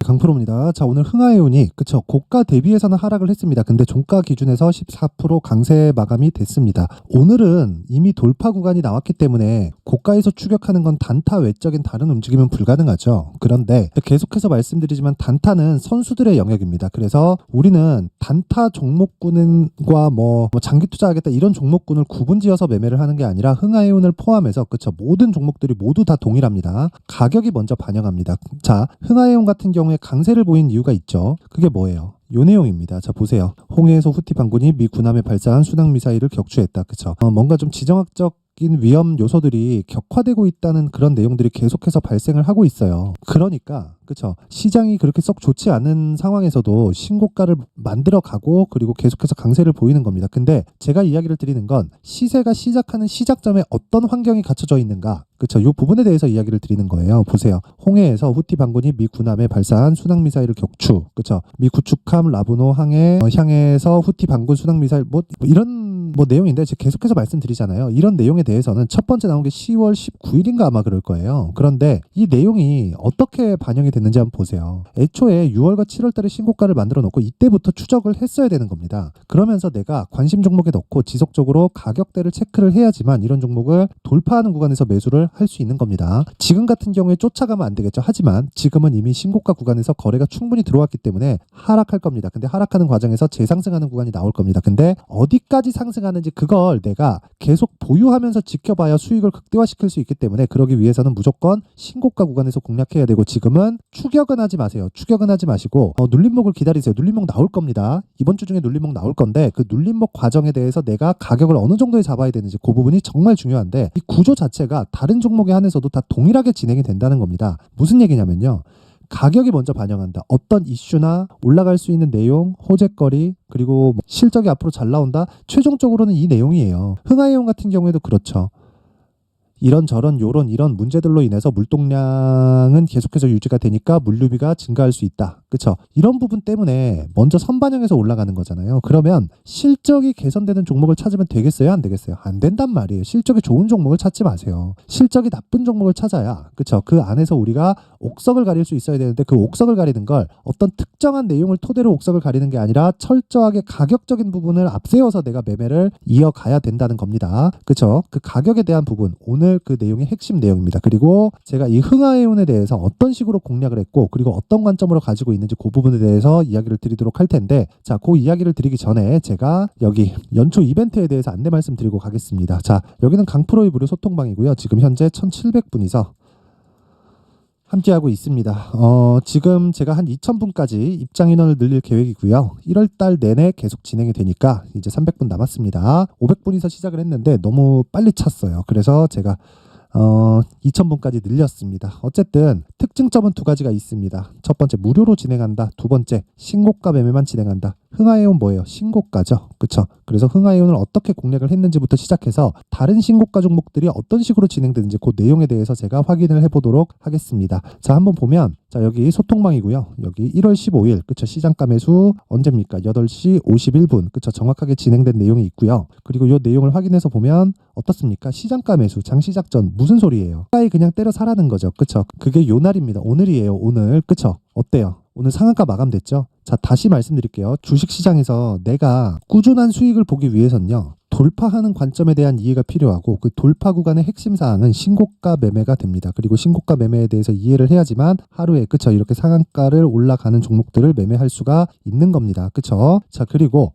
강프로입니다. 자, 오늘 흥하해운이 그쵸, 고가 대비해서는 하락을 했습니다. 근데 종가 기준에서 14% 강세 마감이 됐습니다. 오늘은 이미 돌파 구간이 나왔기 때문에 고가에서 추격하는 건 단타 외적인 다른 움직임은 불가능하죠. 그런데 계속해서 말씀드리지만 단타는 선수들의 영역입니다. 그래서 우리는 단타 종목군과 장기 투자하겠다 이런 종목군을 구분지어서 매매를 하는 게 아니라 흥하해운을 포함해서 그쵸, 모든 종목들이 모두 다 동일합니다. 가격이 먼저 반영합니다. 자, 흥하해운 같은 경우에 강세를 보인 이유가 있죠. 그게 뭐예요? 요 내용입니다. 자, 보세요. 홍해에서 후티 반군이 미 군함에 발사한 순항미사일을 격추했다. 그쵸? 뭔가 좀 지정학적 위험 요소들이 격화되고 있다는 그런 내용들이 계속해서 발생을 하고 있어요. 그러니까 그쵸, 시장이 그렇게 썩 좋지 않은 상황에서도 신고가를 만들어 가고 그리고 계속해서 강세를 보이는 겁니다. 근데 제가 이야기를 드리는 건 시세가 시작하는 시작점에 어떤 환경이 갖춰져 있는가, 그쵸, 이 부분에 대해서 이야기를 드리는 거예요. 보세요. 홍해에서 후티 반군이 미 군함에 발사한 순항미사일을 격추, 그쵸, 미 구축함 라브노 향해서 후티 반군 순항미사일 이런 내용인데 제가 계속해서 말씀드리잖아요. 이런 내용에 대해서는 첫 번째 나온 게 10월 19일인가 아마 그럴 거예요. 그런데 이 내용이 어떻게 반영이 됐는지 한번 보세요. 애초에 6월과 7월 달에 신고가를 만들어 놓고 이때부터 추적을 했어야 되는 겁니다. 그러면서 내가 관심 종목에 넣고 지속적으로 가격대를 체크를 해야지만 이런 종목을 돌파하는 구간에서 매수를 할 수 있는 겁니다. 지금 같은 경우에 쫓아가면 안 되겠죠. 하지만 지금은 이미 신고가 구간에서 거래가 충분히 들어왔기 때문에 하락할 겁니다. 근데 하락하는 과정에서 재상승하는 구간이 나올 겁니다. 근데 어디까지 상승하는지 그걸 내가 계속 보유하면서 지켜봐야 수익을 극대화시킬 수 있기 때문에 그러기 위해서는 무조건 신고가 구간에서 공략해야 되고, 지금은 추격은 하지 마세요. 추격은 하지 마시고 눌림목을 기다리세요. 눌림목 나올 겁니다. 이번 주 중에 눌림목 나올 건데 그 눌림목 과정에 대해서 내가 가격을 어느 정도에 잡아야 되는지 그 부분이 정말 중요한데, 이 구조 자체가 다른 종목에 한해서도 다 동일하게 진행이 된다는 겁니다. 무슨 얘기냐면요, 가격이 먼저 반영한다. 어떤 이슈나 올라갈 수 있는 내용, 호재거리, 그리고 실적이 앞으로 잘 나온다. 최종적으로는 이 내용이에요. 흥하해운 같은 경우에도 그렇죠. 이런 이런 문제들로 인해서 물동량은 계속해서 유지가 되니까 물류비가 증가할 수 있다. 그렇죠? 이런 부분 때문에 먼저 선반영해서 올라가는 거잖아요. 그러면 실적이 개선되는 종목을 찾으면 되겠어요? 안 되겠어요? 안 된단 말이에요. 실적이 좋은 종목을 찾지 마세요. 실적이 나쁜 종목을 찾아야, 그렇죠, 그 안에서 우리가 옥석을 가릴 수 있어야 되는데 그 옥석을 가리는 걸 어떤 특정한 내용을 토대로 옥석을 가리는 게 아니라 철저하게 가격적인 부분을 앞세워서 내가 매매를 이어가야 된다는 겁니다. 그렇죠? 그 가격에 대한 부분, 오늘 그 내용의 핵심 내용입니다. 그리고 제가 이 흥하해운에 대해서 어떤 식으로 공략을 했고 그리고 어떤 관점으로 가지고 있는지 그 부분에 대해서 이야기를 드리도록 할 텐데, 자, 그 이야기를 드리기 전에 제가 여기 연초 이벤트에 대해서 안내 말씀드리고 가겠습니다. 자, 여기는 강프로의 무료 소통방이고요. 지금 현재 1700분이서 함께하고 있습니다. 지금 제가 한 2000분까지 입장 인원을 늘릴 계획이고요. 1월달 내내 계속 진행이 되니까 이제 300분 남았습니다. 500분이서 시작을 했는데 너무 빨리 찼어요. 그래서 제가 2000분까지 늘렸습니다. 어쨌든 특징점은 두 가지가 있습니다. 첫 번째, 무료로 진행한다. 두 번째, 신고가 매매만 진행한다. 흥하해운 뭐예요? 신고가죠. 그쵸? 그래서 흥하해운을 어떻게 공략을 했는지부터 시작해서 다른 신고가 종목들이 어떤 식으로 진행되는지 그 내용에 대해서 제가 확인을 해보도록 하겠습니다. 자, 한번 보면, 자, 여기 소통망이고요. 여기 1월 15일, 그쵸? 시장가 매수 언제입니까? 8시 51분, 그쵸? 정확하게 진행된 내용이 있고요. 그리고 이 내용을 확인해서 보면 어떻습니까? 시장가 매수, 장시작 전, 무슨 소리예요? 가에 그냥 때려 사라는 거죠. 그쵸? 그게 요 날입니다. 오늘이에요. 오늘. 그쵸? 어때요? 오늘 상한가 마감됐죠? 자, 다시 말씀드릴게요. 주식시장에서 내가 꾸준한 수익을 보기 위해서는요, 돌파하는 관점에 대한 이해가 필요하고 그 돌파 구간의 핵심 사항은 신고가 매매가 됩니다. 그리고 신고가 매매에 대해서 이해를 해야지만 하루에, 그쵸, 이렇게 상한가를 올라가는 종목들을 매매할 수가 있는 겁니다. 그쵸? 자, 그리고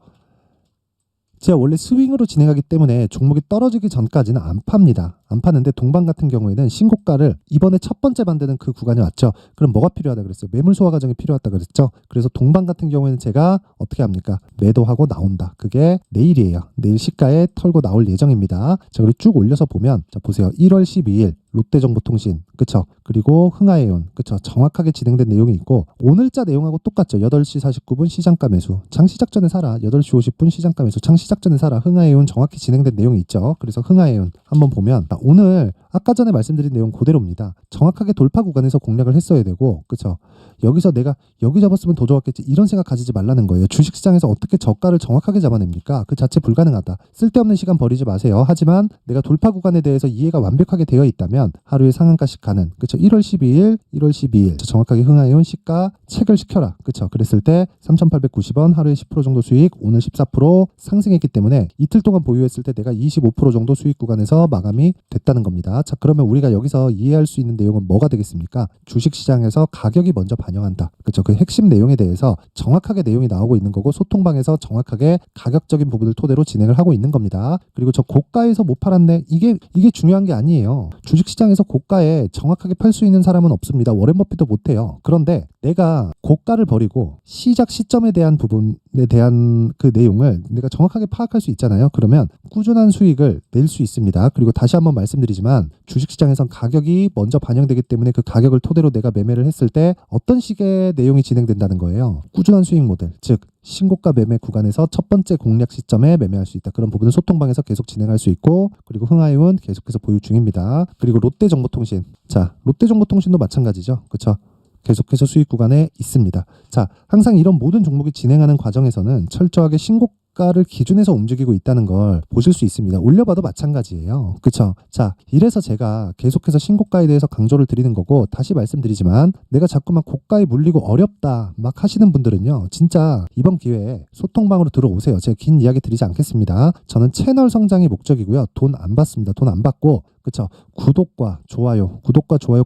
제가 원래 스윙으로 진행하기 때문에 종목이 떨어지기 전까지는 안 팝니다. 안 파는데 동반 같은 경우에는 신고가를 이번에 첫 번째 만드는 그 구간에 왔죠. 그럼 뭐가 필요하다 그랬어요? 매물 소화 과정이 필요하다 그랬죠. 그래서 동반 같은 경우에는 제가 어떻게 합니까? 매도하고 나온다. 그게 내일이에요. 내일 시가에 털고 나올 예정입니다. 자, 그리고 쭉 올려서 보면, 자, 보세요. 1월 12일 롯데정보통신, 그쵸? 그리고 흥하해운, 그쵸? 정확하게 진행된 내용이 있고 오늘자 내용하고 똑같죠. 8시 49분 시장가 매수, 장시작 전에 사라. 8시 50분 시장가 매수, 장시작 전에 사라. 흥하해운 정확히 진행된 내용이 있죠. 그래서 흥하해운 한번 보면 오늘 아까 전에 말씀드린 내용 그대로입니다. 정확하게 돌파 구간에서 공략을 했어야 되고, 그쵸? 여기서 내가 여기 잡았으면 더 좋았겠지 이런 생각 가지지 말라는 거예요. 주식시장에서 어떻게 저가를 정확하게 잡아냅니까? 그 자체 불가능하다. 쓸데없는 시간 버리지 마세요. 하지만 내가 돌파 구간에 대해서 이해가 완벽하게 되어 있다면 하루에 상한가씩 가는, 그쵸? 1월 12일, 1월 12일 정확하게 흥하해온 시가 체결시켜라. 그쵸? 그랬을 때 3,890원 하루에 10% 정도 수익, 오늘 14% 상승했기 때문에 이틀 동안 보유했을 때 내가 25% 정도 수익 구간에서 마감이 됐다는 겁니다. 자, 그러면 우리가 여기서 이해할 수 있는 내용은 뭐가 되겠습니까? 주식시장에서 가격이 먼저 반영한다. 그쵸? 그 핵심 내용에 대해서 정확하게 내용이 나오고 있는 거고, 소통방에서 정확하게 가격적인 부분을 토대로 진행을 하고 있는 겁니다. 그리고 저 고가에서 못 팔았네, 이게 중요한 게 아니에요. 주식시장에서 고가에 정확하게 팔 수 있는 사람은 없습니다. 워렌 버핏도 못해요. 그런데 내가 고가를 버리고 시작 시점에 대한 부분에 대한 그 내용을 내가 정확하게 파악할 수 있잖아요. 그러면 꾸준한 수익을 낼 수 있습니다. 그리고 다시 한번 말씀드리지만 주식시장에선 가격이 먼저 반영되기 때문에 그 가격을 토대로 내가 매매를 했을 때 어떤 식의 내용이 진행된다는 거예요. 꾸준한 수익 모델, 즉 신고가 매매 구간에서 첫 번째 공략 시점에 매매할 수 있다. 그런 부분은 소통방에서 계속 진행할 수 있고, 그리고 흥하이온 계속해서 보유 중입니다. 그리고 롯데정보통신, 자, 롯데정보통신도 마찬가지죠. 그렇죠? 계속해서 수익 구간에 있습니다. 자, 항상 이런 모든 종목이 진행하는 과정에서는 철저하게 신고가를 기준해서 움직이고 있다는 걸 보실 수 있습니다. 올려봐도 마찬가지예요. 그쵸? 자, 이래서 제가 계속해서 신고가에 대해서 강조를 드리는 거고, 다시 말씀드리지만 내가 자꾸만 고가에 물리고 어렵다 막 하시는 분들은요, 진짜 이번 기회에 소통방으로 들어오세요. 제가 긴 이야기 드리지 않겠습니다. 저는 채널 성장이 목적이고요. 돈 안 받습니다. 돈 안 받고, 그쵸? 구독과 좋아요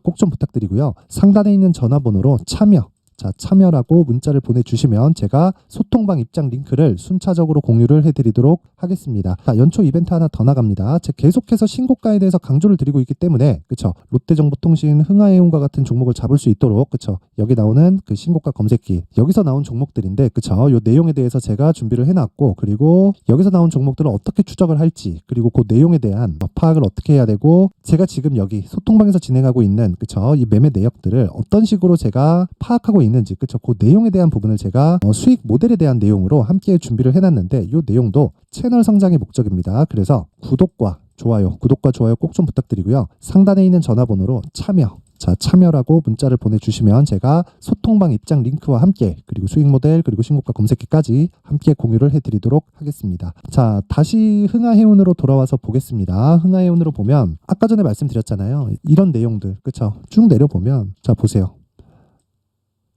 꼭 좀 부탁드리고요. 상단에 있는 전화번호로 참여, 자, 참여라고 문자를 보내주시면 제가 소통방 입장 링크를 순차적으로 공유를 해드리도록 하겠습니다. 자, 연초 이벤트 하나 더 나갑니다. 제가 계속해서 신고가에 대해서 강조를 드리고 있기 때문에, 그쵸? 롯데정보통신, 흥하해온과 같은 종목을 잡을 수 있도록, 그쵸? 여기 나오는 그 신고가 검색기, 여기서 나온 종목들인데, 그쵸? 요 내용에 대해서 제가 준비를 해놨고, 그리고 여기서 나온 종목들을 어떻게 추적을 할지, 그리고 그 내용에 대한 파악을 어떻게 해야 되고, 제가 지금 여기 소통방에서 진행하고 있는, 그쵸? 이 매매 내역들을 어떤 식으로 제가 파악하고 있는지, 그쵸? 그 내용에 대한 부분을 제가 수익 모델에 대한 내용으로 함께 준비를 해놨는데, 이 내용도 채널 성장의 목적입니다. 그래서 구독과 좋아요 꼭 좀 부탁드리고요. 상단에 있는 전화번호로 참여, 자, 참여라고 문자를 보내주시면 제가 소통방 입장 링크와 함께, 그리고 수익 모델, 그리고 신고가 검색기까지 함께 공유를 해드리도록 하겠습니다. 자, 다시 흥하해운으로 돌아와서 보겠습니다. 흥하해운으로 보면 아까 전에 말씀드렸잖아요. 이런 내용들, 그쵸? 쭉 내려보면, 자, 보세요.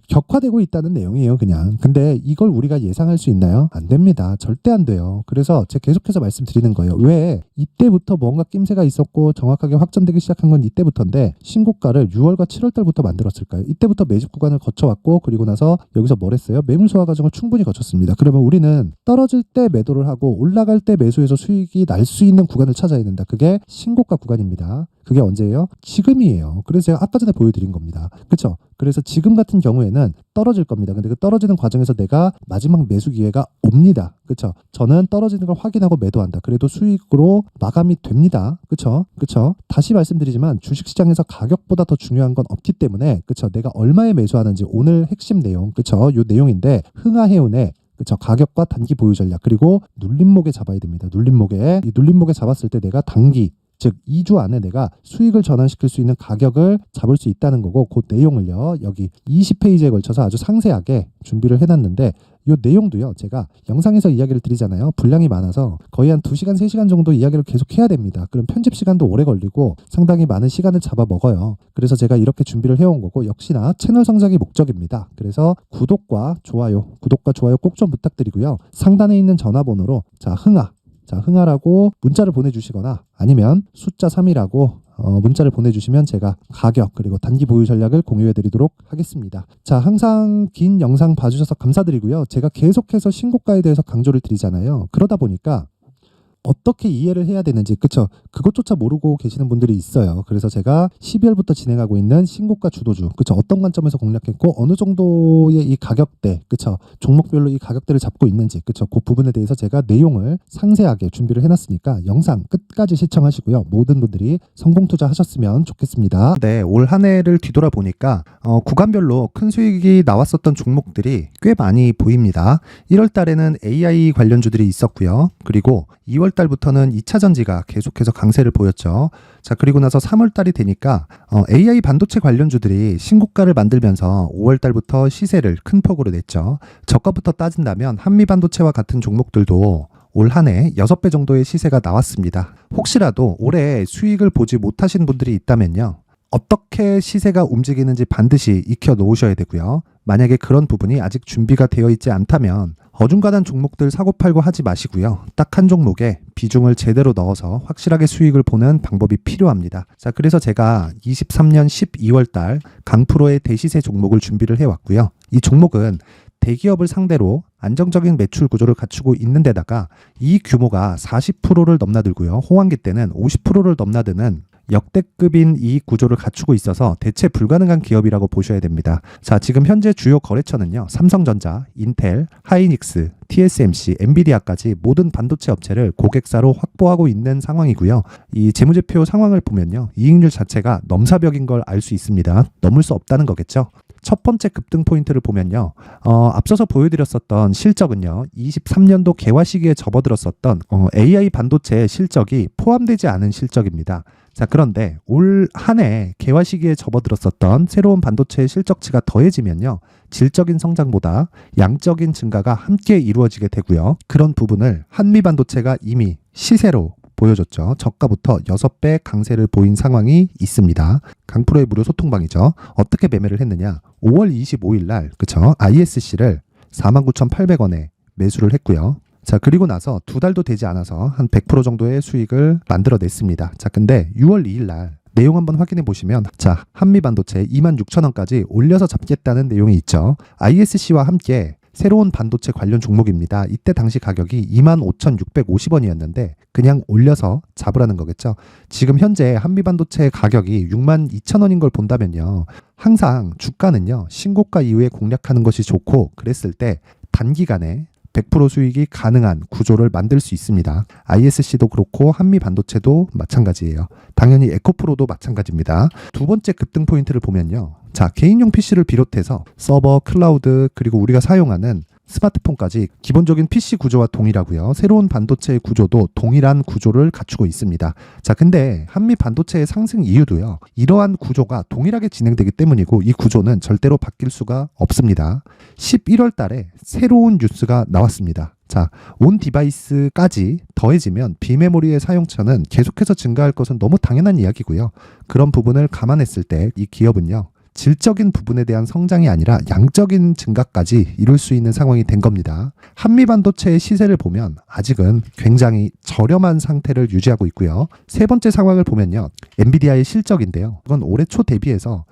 격화되고 있다는 내용이에요, 그냥. 근데 이걸 우리가 예상할 수 있나요? 안 됩니다. 절대 안 돼요. 그래서 제가 계속해서 말씀드리는 거예요. 왜 이때부터 뭔가 낌새가 있었고 정확하게 확정되기 시작한 건 이때부터인데, 신고가를 6월과 7월 달부터 만들었을까요? 이때부터 매집 구간을 거쳐왔고, 그리고 나서 여기서 뭘 했어요? 매물 소화 과정을 충분히 거쳤습니다. 그러면 우리는 떨어질 때 매도를 하고 올라갈 때 매수해서 수익이 날 수 있는 구간을 찾아야 된다. 그게 신고가 구간입니다. 그게 언제예요? 지금이에요. 그래서 제가 아까 전에 보여드린 겁니다. 그쵸? 그래서 지금 같은 경우에는 떨어질 겁니다. 근데 그 떨어지는 과정에서 내가 마지막 매수 기회가 옵니다. 그쵸? 저는 떨어지는 걸 확인하고 매도한다. 그래도 수익으로 마감이 됩니다. 그쵸? 다시 말씀드리지만 주식시장에서 가격보다 더 중요한 건 없기 때문에, 그쵸? 내가 얼마에 매수하는지, 오늘 핵심 내용, 그쵸? 요 내용인데, 흥하해운의, 그쵸? 가격과 단기 보유 전략, 그리고 눌림목에 잡아야 됩니다. 이 눌림목에 잡았을 때 내가 단기, 즉 2주 안에 내가 수익을 전환시킬 수 있는 가격을 잡을 수 있다는 거고, 그 내용을요 여기 20페이지에 걸쳐서 아주 상세하게 준비를 해놨는데, 이 내용도요 제가 영상에서 이야기를 드리잖아요. 분량이 많아서 거의 한 2시간 3시간 정도 이야기를 계속 해야 됩니다. 그럼 편집 시간도 오래 걸리고 상당히 많은 시간을 잡아먹어요. 그래서 제가 이렇게 준비를 해온 거고, 역시나 채널 성장이 목적입니다. 그래서 구독과 좋아요 꼭 좀 부탁드리고요. 상단에 있는 전화번호로, 자, 흥하라고 문자를 보내주시거나, 아니면 숫자 3이라고 문자를 보내주시면 제가 가격, 그리고 단기 보유 전략을 공유해드리도록 하겠습니다. 자, 항상 긴 영상 봐주셔서 감사드리고요. 제가 계속해서 신고가에 대해서 강조를 드리잖아요. 그러다 보니까 어떻게 이해를 해야 되는지, 그쵸? 그것조차 모르고 계시는 분들이 있어요. 그래서 제가 12월부터 진행하고 있는 신고가 주도주, 그쵸? 어떤 관점에서 공략했고 어느 정도의 이 가격대, 그쵸? 종목별로 이 가격대를 잡고 있는지, 그쵸? 그 부분에 대해서 제가 내용을 상세하게 준비를 해놨으니까 영상 끝까지 시청하시고요. 모든 분들이 성공 투자하셨으면 좋겠습니다. 네, 올 한 해를 뒤돌아보니까 구간별로 큰 수익이 나왔었던 종목들이 꽤 많이 보입니다. 1월 달에는 AI 관련주들이 있었고요. 그리고 2월 달부터는 2차 전지가 계속해서 강세를 보였죠. 자, 그리고 나서 3월 달이 되니까 AI 반도체 관련주들이 신고가를 만들면서 5월 달부터 시세를 큰 폭으로 냈죠. 저가부터 따진다면 한미 반도체와 같은 종목들도 올 한 해 6배 정도의 시세가 나왔습니다. 혹시라도 올해 수익을 보지 못하신 분들이 있다면요. 어떻게 시세가 움직이는지 반드시 익혀 놓으셔야 되고요. 만약에 그런 부분이 아직 준비가 되어 있지 않다면 어중간한 종목들 사고팔고 하지 마시고요. 딱 한 종목에 비중을 제대로 넣어서 확실하게 수익을 보는 방법이 필요합니다. 자, 그래서 제가 23년 12월 달 강프로의 대시세 종목을 준비를 해왔고요. 이 종목은 대기업을 상대로 안정적인 매출 구조를 갖추고 있는 데다가 이 규모가 40%를 넘나들고요. 호황기 때는 50%를 넘나드는 역대급인 이익 구조를 갖추고 있어서 대체 불가능한 기업이라고 보셔야 됩니다. 자, 지금 현재 주요 거래처는요. 삼성전자, 인텔, 하이닉스, TSMC, 엔비디아까지 모든 반도체 업체를 고객사로 확보하고 있는 상황이고요. 이 재무제표 상황을 보면요. 이익률 자체가 넘사벽인 걸 알 수 있습니다. 넘을 수 없다는 거겠죠. 첫 번째 급등 포인트를 보면요. 앞서서 보여드렸었던 실적은요. 23년도 개화 시기에 접어들었었던 AI 반도체의 실적이 포함되지 않은 실적입니다. 자, 그런데 올 한 해 개화 시기에 접어들었었던 새로운 반도체의 실적치가 더해지면요. 질적인 성장보다 양적인 증가가 함께 이루어지게 되고요. 그런 부분을 한미 반도체가 이미 시세로 보여줬죠. 저가부터 6배 강세를 보인 상황이 있습니다. 강프로의 무료 소통방이죠. 어떻게 매매를 했느냐. 5월 25일 날 그쵸? ISC를 49,800원에 매수를 했고요. 자, 그리고 나서 2달도 되지 않아서 한 100% 정도의 수익을 만들어냈습니다. 자, 근데 6월 2일 날 내용 한번 확인해 보시면 자, 한미반도체 26,000원까지 올려서 잡겠다는 내용이 있죠. ISC와 함께 새로운 반도체 관련 종목입니다. 이때 당시 가격이 25,650원이었는데 그냥 올려서 잡으라는 거겠죠. 지금 현재 한미반도체 가격이 62,000원인 걸 본다면요. 항상 주가는요. 신고가 이후에 공략하는 것이 좋고 그랬을 때 단기간에 100% 수익이 가능한 구조를 만들 수 있습니다. ISC도 그렇고 한미 반도체도 마찬가지예요. 당연히 에코프로도 마찬가지입니다. 두 번째 급등 포인트를 보면요. 자, 개인용 PC를 비롯해서 서버, 클라우드, 그리고 우리가 사용하는 스마트폰까지 기본적인 PC 구조와 동일하고요. 새로운 반도체의 구조도 동일한 구조를 갖추고 있습니다. 자, 근데 한미 반도체의 상승 이유도요. 이러한 구조가 동일하게 진행되기 때문이고 이 구조는 절대로 바뀔 수가 없습니다. 11월 달에 새로운 뉴스가 나왔습니다. 자, 온 디바이스까지 더해지면 비메모리의 사용처는 계속해서 증가할 것은 너무 당연한 이야기고요. 그런 부분을 감안했을 때 이 기업은요. 질적인 부분에 대한 성장이 아니라 양적인 증가까지 이룰 수 있는 상황이 된 겁니다. 한미 반도체의 시세를 보면 아직은 굉장히 저렴한 상태를 유지하고 있고요. 세 번째 상황을 보면요. 엔비디아의 실적인데요. 이건 올해 초 대비해서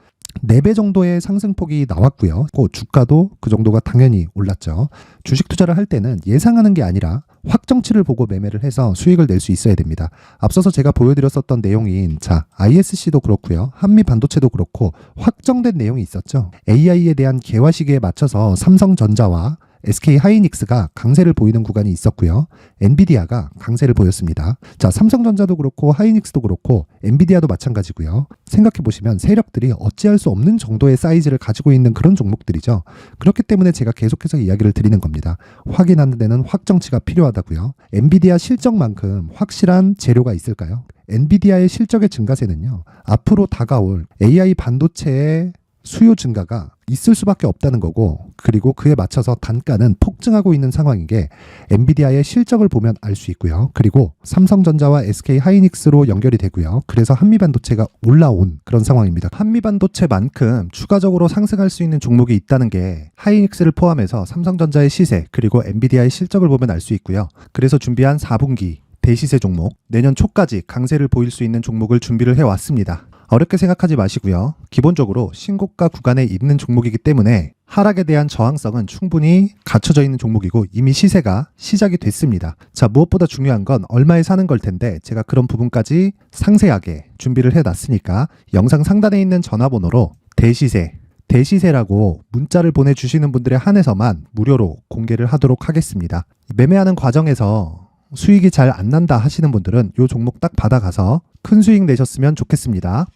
4배 정도의 상승폭이 나왔고요. 그 주가도 그 정도가 당연히 올랐죠. 주식 투자를 할 때는 예상하는 게 아니라 확정치를 보고 매매를 해서 수익을 낼 수 있어야 됩니다. 앞서서 제가 보여드렸었던 내용인 자, ISC도 그렇고요. 한미 반도체도 그렇고 확정된 내용이 있었죠. AI에 대한 개화 시기에 맞춰서 삼성전자와 SK 하이닉스가 강세를 보이는 구간이 있었고요. 엔비디아가 강세를 보였습니다. 자, 삼성전자도 그렇고 하이닉스도 그렇고 엔비디아도 마찬가지고요. 생각해 보시면 세력들이 어찌할 수 없는 정도의 사이즈를 가지고 있는 그런 종목들이죠. 그렇기 때문에 제가 계속해서 이야기를 드리는 겁니다. 확인하는 데는 확정치가 필요하다고요. 엔비디아 실적만큼 확실한 재료가 있을까요? 엔비디아의 실적의 증가세는요. 앞으로 다가올 AI 반도체의 수요 증가가 있을 수밖에 없다는 거고 그리고 그에 맞춰서 단가는 폭증하고 있는 상황인 게 엔비디아의 실적을 보면 알 수 있고요. 그리고 삼성전자와 SK 하이닉스로 연결이 되고요. 그래서 한미반도체가 올라온 그런 상황입니다. 한미반도체만큼 추가적으로 상승할 수 있는 종목이 있다는 게 하이닉스를 포함해서 삼성전자의 시세 그리고 엔비디아의 실적을 보면 알 수 있고요. 그래서 준비한 4분기 대시세 종목 내년 초까지 강세를 보일 수 있는 종목을 준비를 해왔습니다. 어렵게 생각하지 마시고요. 기본적으로 신고가 구간에 있는 종목이기 때문에 하락에 대한 저항성은 충분히 갖춰져 있는 종목이고 이미 시세가 시작이 됐습니다. 자, 무엇보다 중요한 건 얼마에 사는 걸 텐데 제가 그런 부분까지 상세하게 준비를 해놨으니까 영상 상단에 있는 전화번호로 대시세라고 문자를 보내주시는 분들에 한해서만 무료로 공개를 하도록 하겠습니다. 매매하는 과정에서 수익이 잘 안 난다 하시는 분들은 이 종목 딱 받아가서 큰 수익 내셨으면 좋겠습니다.